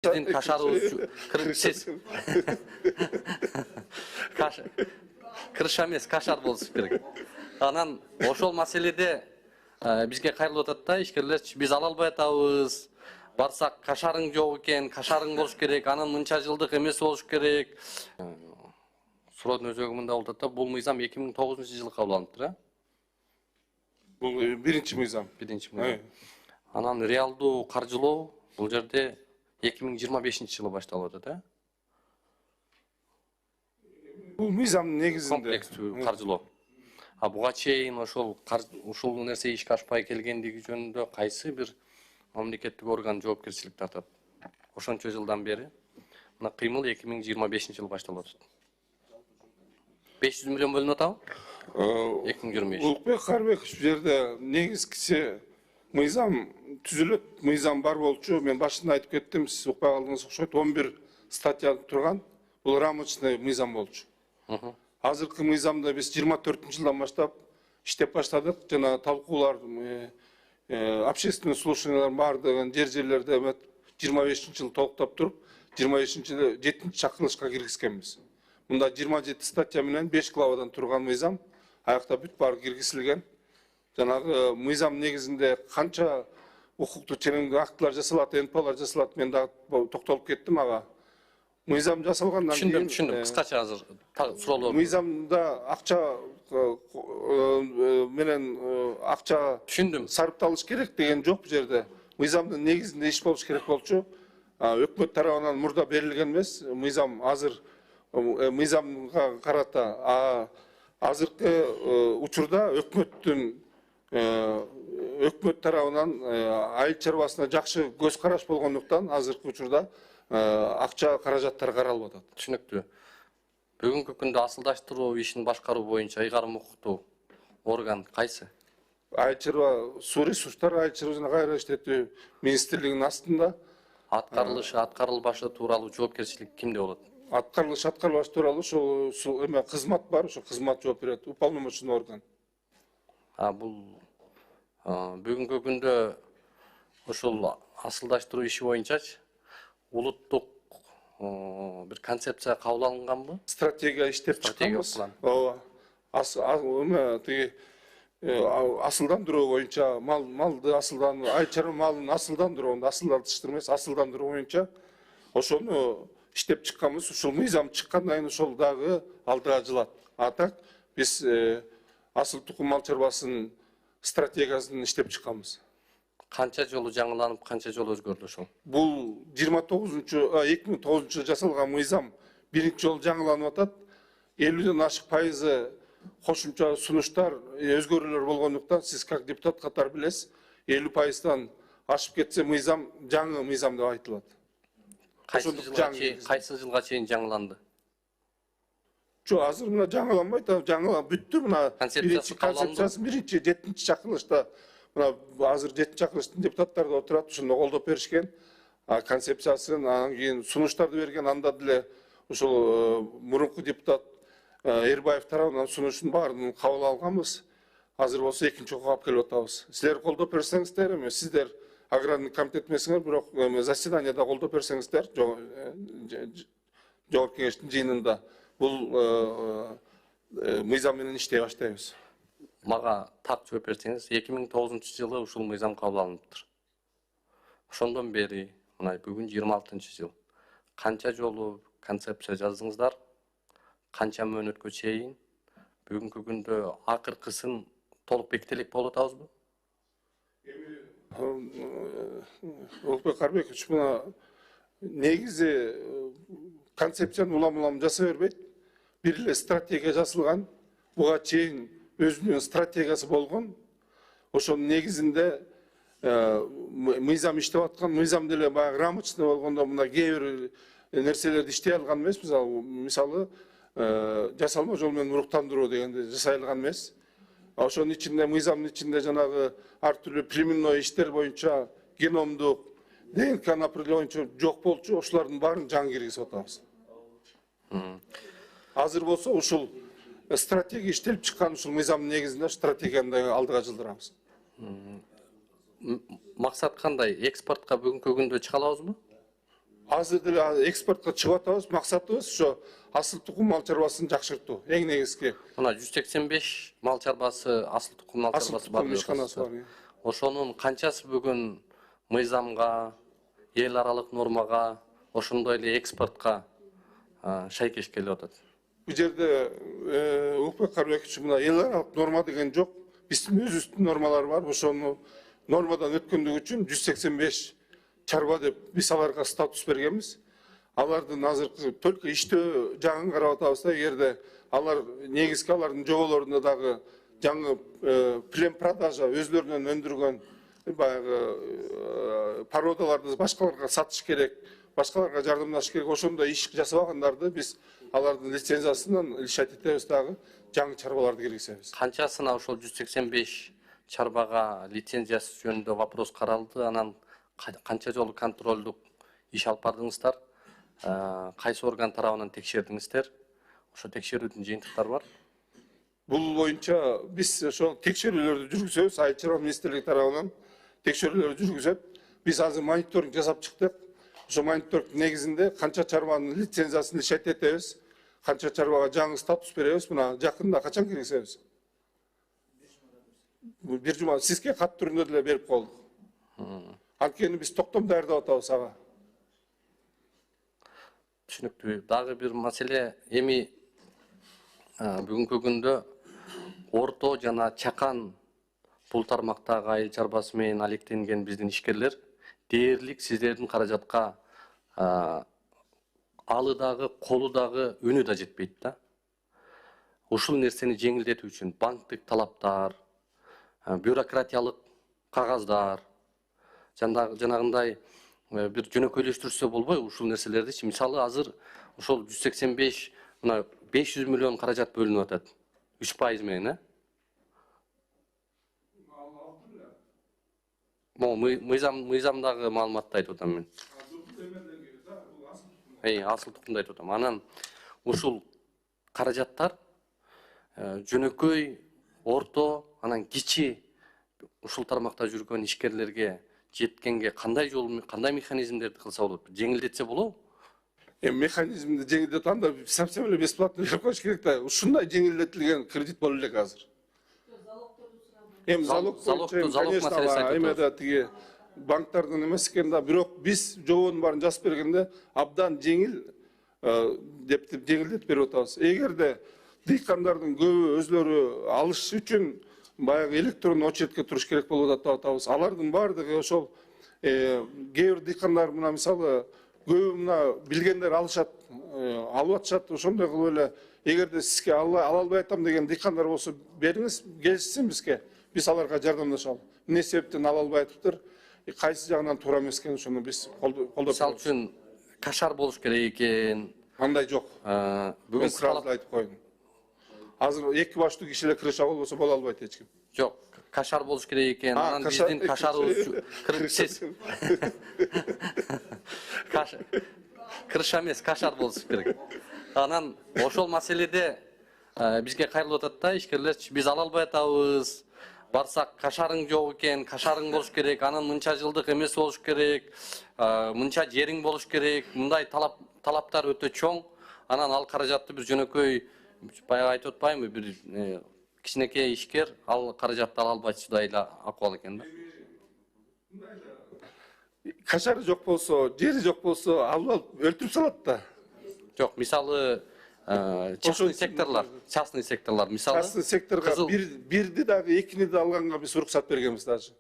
Биздин кашарыбыз кырша эмес, кашар болуш керек. Анан ошол маселеде бизге кайрылып атат да, ишкерлерчи биз ала албай атабыз. Барсак кашарың жок экен, кашарың болуш керек, анан мынча жылдык эмес болуш керек. Суроодун өзөгү мында болуп атат да, бул мыйзам 2009-жылы кабыл алыныптыр, а? Бул биринчи мыйзам. Биринчи мыйзам. Анан реалдуу каржылоо бул жерде 2025-жылы башталып атат, а? Бул мыйзам негизинде комплекстүү каржылоо. Буга чейин ушул нерсе ишке ашпай келгендиги жөнүндө кайсы бир мамлекеттик орган жоопкерчилик тартат? Ошончо жылдан бери мына кыймыл 2025-жылы башталып атат. 500 миллион бөлүнүп атабы? 2025. Улукбек Карбекович бул жерде негизгиси мыйзам түзүлөт, мыйзам бар болчу. Мен башында айтып кеттим, сиз укпай калдыңыз окшойт. 11 статья турган. Бул рамочный мыйзам болчу. Азыркы мыйзамда биз 24-жылдан баштап иштеп баштадык. Жана талкуулар, общественный слушаниялар бардыгын жерлерде 25-жылы толуктап туруп, 25-жылы 7-чакырылышка киргизгенбиз. Мында 27 статья менен 5 главадан турган мыйзам аякта бүт баары киргизилген. Жанагы мыйзам негизинде канча укуктук ченемдүү актылар жасалат, НПЛар жасалат, мен да токтолуп кеттим ага. Мыйзам жасалгандан кийин түшүндүм. Кыскача азыр суроолор. Мыйзамда акча менен акча Түшүндүм. сарпталыш керек деген жок бу жерде. Мыйзамдын негизинде иш болуш керек болчу. Өкмөт тарабынан мурда берилген эмес. Мыйзам азыр мыйзамга карата азыркы учурда өкмөт тарабынан айыл чарбасына жакшы көз караш болгондуктан азыркы учурда акча каражаттар каралып атат. Түшүнүктүү. Бүгүнкү күндө асылдаштыруу ишин башкаруу боюнча ыйгарым укуктуу орган кайсы? Айыл чарба суу ресурстар, айыл чарба жана кайра иштетүү министрлигинин астында. Аткарылбашы тууралуу жоопкерчилик кимде болот? Аткарылбаш тууралуу ошол эме кызмат бар, ошол кызмат жооп берет, уполномоченный орган. Бул бүгүнкү күндө ошол асылдаштыруу иши боюнчачы улуттук бир концепция кабыл алынганбы? Стратегия иштеп чыкканбыз. Ооба. Асылдандыруу боюнча малды айыл чарба малын асылдандыруу эмес, асылдандыруу боюнча ошону иштеп чыкканбыз. Ушул мыйзам чыккандан кийин ошол дагы алдыга жылат. Так биз асыл тукум мал чарбасынын стратегиясын иштеп чыкканбыз. Канча жолу жаңыланып, канча жолу өзгөрдү ошол? Бул 2009-жылы жасалган мыйзам биринчи жолу жаңыланып атат. 50ден ашык пайызы кошумча сунуштар, өзгөрүүлөр болгондуктан сиз как депутат катары билесиз, 50%дан ашып кетсе мыйзам жаңы мыйзам деп айтылат. Кайсы жылга чейин жаңыланды? Жок, азыр мына жаңыланбайт, бүттү мына концепциясы биринчи 7-чи чакырылышта. Мына азыр 7-чи чакырылыштын депутаттары да отурат, ошондо колдоп беришкен концепциясын, анан кийин сунуштарды берген, анда деле ошол мурунку депутат Эрбаев тарабынан сунуштун баарын кабыл алганбыз. Азыр болсо экинчи окууга алып келип атабыз. Силер колдоп берсеңиздер, сиздер аграрный комитет эмесиңер, бирок заседанияда колдоп берсеңиздер, жогорку кеңештин жыйынында бул мыйзам менен иштей баштайбыз. Мага так жооп берсеңиз, 2009-жылы ушул мыйзам кабыл алыныптыр. Ошондон бери, мына бүгүн 26-жыл. Канча жолу концепция жаздыңыздар? Канча мөөнөткө чейин? Бүгүнкү күндө акыркысын толук бекителек болуп атабызбы? Улукбек Карбекович, мына негизи концепцияны улам жасай бербейт. Бир эле стратегия жасалган. Буга чейин өзүнүн стратегиясы болгон. Ошонун негизинде мыйзам иштеп аткан, мыйзам деле баягы рамочный болгондо мына кээ бир нерселерди иштей алган эмес. Мисалы жасалма жол менен уруктандыруу дегенди жасай алган эмес. Ошонун ичинде мыйзамдын ичинде жанагы ар түрдүү племенной иштер боюнча геномдук, ДНК направление боюнча жок болчу, ошолордун баарын жаңы киргизип атабыз. Азыр болсо ушул стратегия иштелип чыккан ушул мыйзамдын негизинде стратегияны алдыга жылдырабыз. Максат кандай? Экспортко бүгүнкү күндө чыга алабызбы? азыр деле экспортко чыгып атабыз, максатыбыз ошо асыл тукум мал чарбасын жакшыртуу. Эң негизги. Мына 185 мал чарбасы, асыл тукум мал чарбасы бар. Ишканасы бар. Ошонун канчасы бүгүн мыйзамга, эл аралык нормага, ошондой эле экспортко шайкеш келип атат. Бул жерде Укбек Карбекович, мына эл аралык норма деген жок. Биздин өзүбүздүн нормалар бар. Ошону нормадан өткөндүгү үчүн 185 чарба деп биз аларга статус бергенбиз. Алардын азыркы только иштөө жагын карап атабыз да, эгерде алар негизги алардын жоболорунда дагы жаңы плен продажа өзлөрүнөн өндүргөн баягы породаларды башкаларга сатыш керек, башкаларга жардамдашыш керек. Ошондой иш жасабагандарды биз алардын лицензиясынан лишать этебиз дагы, жаңы чарбаларды киргизебиз. Канчасына ошол 185 чарбага лицензиясы жөнүндө вопрос каралды, анан канча жолу контролдук иш алып бардыңыздар, кайсы орган тарабынан текшердиңиздер, ошо текшерүүдүн жыйынтыктары бар? Бул боюнча биз ошол текшерүүлөрдү жүргүзөбүз, Айыл чарба министрлиги тарабынан текшерүүлөр жүргүзөт. Биз азыр мониторинг жасап чыктык. Ошо мониторинг негизинде канча чарбанын лицензиясын лишать этебиз, канча чарбага жаңы статус беребиз, мына жакында качан киргизебиз? Бир жума сизге кат түрүндө деле берип колдук. Анткени биз токтом даярдап атабыз ага. Түшүнүктүү. Дагы бир маселе, эми бүгүнкү күндө орто жана чакан бул тармактагы айыл чарбасы менен алектенген биздин ишкерлер дээрлик сиздердин каражатка алы дагы, колу дагы, үнү да жетпейт да. Ушул нерсени жеңилдетүү үчүн банктык талаптар, бюрократиялык кагаздар, жанагындай бир жөнөкөйлөштүрсө болбойбу ушул нерселердичи? Мисалы азыр ошол 185 мына 500 миллион каражат бөлүнүп атат. 3% менен, мыйзамдагы маалыматты айтып атам мен. Асыл тукумду айтып атам. Анан ушул каражаттар жөнөкөй, орто, анан кичи ушул тармакта жүргөн ишкерлерге жеткенге кандай жол, кандай механизмдерди кылса болот? Жеңилдетсе болобу? Механизмди жеңилдетип анда совсем эле бесплатно берип коюш керек да. Ушундай жеңилдетилген кредит боло элек азыр. Залог маселеси эмеде тиги банктардын эмес экен да, бирок биз жобонун баарын жазып бергенде абдан жеңил деп жеңилдетип берип атабыз. Эгерде дыйкандардын көбү өзлөрү алыш үчүн баягы электрондук очередке туруш керек болуп атат деп атабыз. Алардын баардыгы ошол кээ бир дыйкандар мына мисалы көбү мына билгендер алышат, алып атышат. Ошондой кылып эле эгерде сизге ала албай атам деген дыйкандар болсо бериңиз, келишсин бизге. Биз аларга жардамдашалы. Эмне себептен ала албай атыптыр? Кайсы жагынан туура эмес экен, ошону биз колдоп. Мисалы үчүн кашар болуш керек экен. Андай жок. Бүгүн сразу айтып коеюн. Азыр эки баштуу кишилер крыша болбосо боло албайт эч ким. Жок, кашар болуш керек экен. Анан биздин кашарыбыз крыша эмес, кашар болуш керек. Анан ошол маселеде бизге кайрылып атат да, ишкерлер биз ала албай атабыз. Барсак кашарың жок экен, кашарың болуш керек, анан мынча жылдык эмес болуш керек, мынча жериң болуш керек, мындай талаптар өтө чоң. Анан ал каражатты биз жөнөкөй баягы айтып атпаймынбы, бир кичинекей ишкер ал каражатты ала албайчудай эле акыбал экен да. Кашары жок болсо, жери жок болсо, алып өлтүрүп салат да. Жок, мисалы частный секторлар, мисалы частный секторга бирди дагы экини да алганга биз уруксат бергенбиз даже.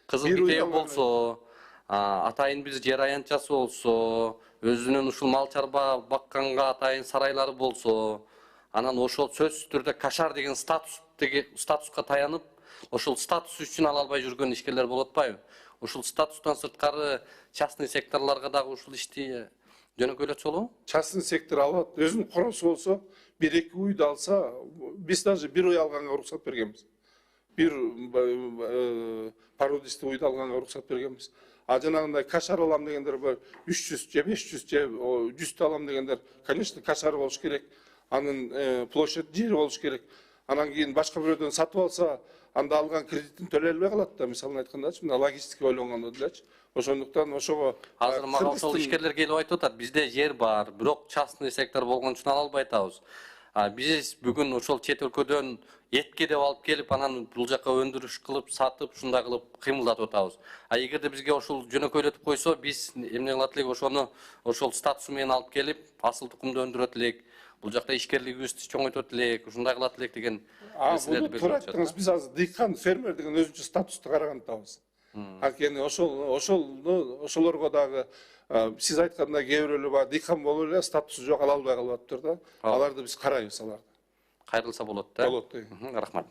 Кызыл битеги болсо, атайын биз жер аянтчасы болсо, өзүнүн ушул мал чарба бакканга атайын сарайлары болсо, анан ошол сөзсүз түрдө кашар деген статуска таянып, ошол статус үчүн ала албай жүргөн ишкерлер болуп атпайбы? Ушул статустан сырткары частный секторлорго дагы ушул ишти жөнөкөйлөтсө болобу? Частный сектор алат, өзүнүн коросу болсо, бир-эки уйду алса, биз даже бир уй алганга уруксат бергенбиз. Бир породистый уйду алганга уруксат бергенбиз. А жанагындай кашар алам дегендер 300 же 500 же 100 алам дегендер, конечно, кашар болуш керек. Анын площадь жери болуш керек. Анан кийин башка бирөөдөн сатып алса, анда алган кредитин төлөй албай калат да. Мисалын айткандачы, мына логистика ойлонгондо делечи. Ошондуктан ошого Азыр мага ошол ишкерлер келип айтып атат, бизде жер бар, бирок частный сектор болгон үчүн ала албай атабыз. Биз бүгүн ошол чет өлкөдөн этке деп алып келип, анан бул жака өндүрүш кылып, сатып, ушундай кылып кыймылдатып атабыз. Эгерде бизге ошол жөнөкөйлөтүп койсо, биз эмне кылат элек, ошону ошол статусу менен алып келип, асыл тукумду өндүрөт элек. Бул жакта ишкерлигибизди чоңойтот элек, ушундай кылат элек деген бул туура айттыңыз. Биз азыр дыйкан, фермер деген өзүнчө статусту караган атабыз. Анткени ошолорго дагы сиз айткандай кээ бирөөлөр бар, дыйкан болуп эле статусу жок, ала албай калып атыптыр да. Аларды биз карайбыз, аларды. Кайрылса болот да. Болот. Рахмат.